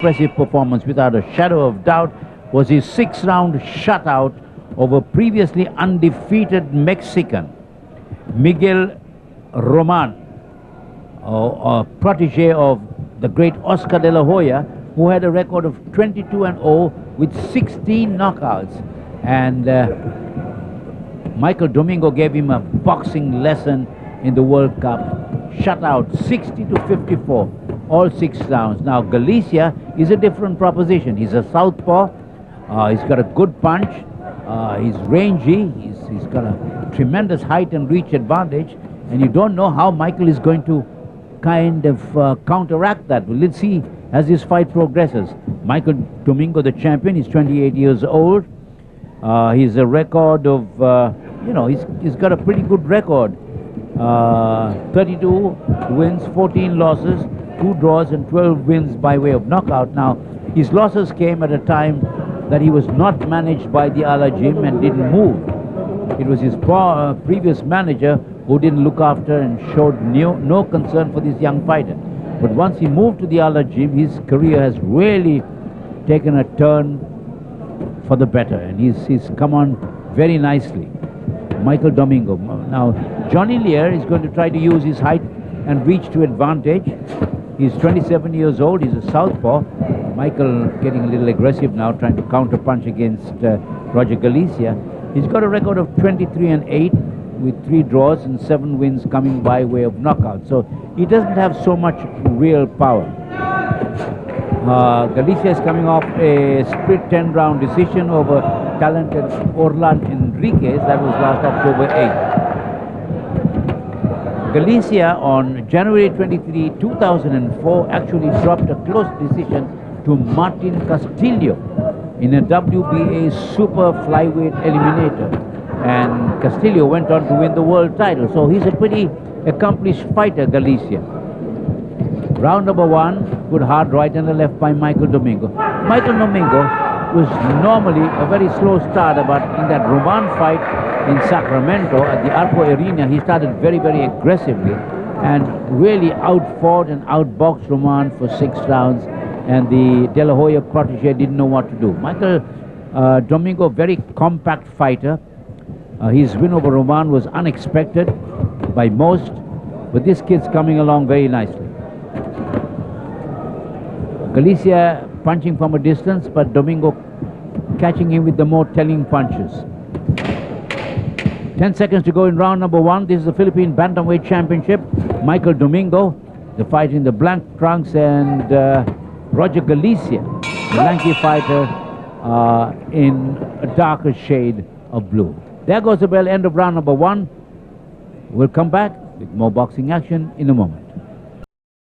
Impressive performance, without a shadow of doubt, was his 6th-round shutout over previously undefeated Mexican Miguel Roman, a protege of the great Oscar de la Hoya, who had a record of 22-0 with 16 knockouts. And Michael Domingo gave him a boxing lesson in the World Cup. Shutout 60-54, all 6 rounds. Now Galicia is a different proposition. He's a southpaw. He's got a good punch. He's rangy. He's got a tremendous height and reach advantage. And you don't know how Michael is going to kind of counteract that. Well, let's see as this fight progresses. Michael Domingo, the champion, is 28 years old. He's a record of, he's got a pretty good record. 32 wins, 14 losses, 2 draws and 12 wins by way of knockout. Now, his losses came at a time that he was not managed by the Ala Gym and didn't move. It was his previous manager who didn't look after and showed no concern for this young fighter. But once he moved to the Ala Gym, his career has really taken a turn for the better, and he's come on very nicely. Michael Domingo. Now, Johnny Lear is going to try to use his height and reach to advantage. He's 27 years old. He's a southpaw. Michael getting a little aggressive now, trying to counter-punch against Roger Galicia. He's got a record of 23-8 with 3 draws and 7 wins coming by way of knockout. So he doesn't have so much real power. Galicia is coming off a split 10-round decision over talented Orlan Enriquez. That was last October 8th. Galicia on January 23, 2004 actually dropped a close decision to Martin Castillo in a WBA super flyweight eliminator. And Castillo went on to win the world title. So he's a pretty accomplished fighter, Galicia. Round number 1, good hard right and a left by Michael Domingo. Michael Domingo was normally a very slow starter, but in that Roman fight in Sacramento at the Arco Arena, he started very, very aggressively and really outfought and outboxed Roman for 6 rounds, and the De La Hoya protege didn't know what to do. Michael Domingo, very compact fighter. His win over Roman was unexpected by most, but this kid's coming along very nicely. Galicia punching from a distance, but Domingo catching him with the more telling punches. 10 seconds to go in round number 1. This is the Philippine Bantamweight Championship. Michael Domingo, the fight in the black trunks, and Roger Galicia, the lanky fighter, in a darker shade of blue. There goes the bell, end of round number 1. We'll come back with more boxing action in a moment.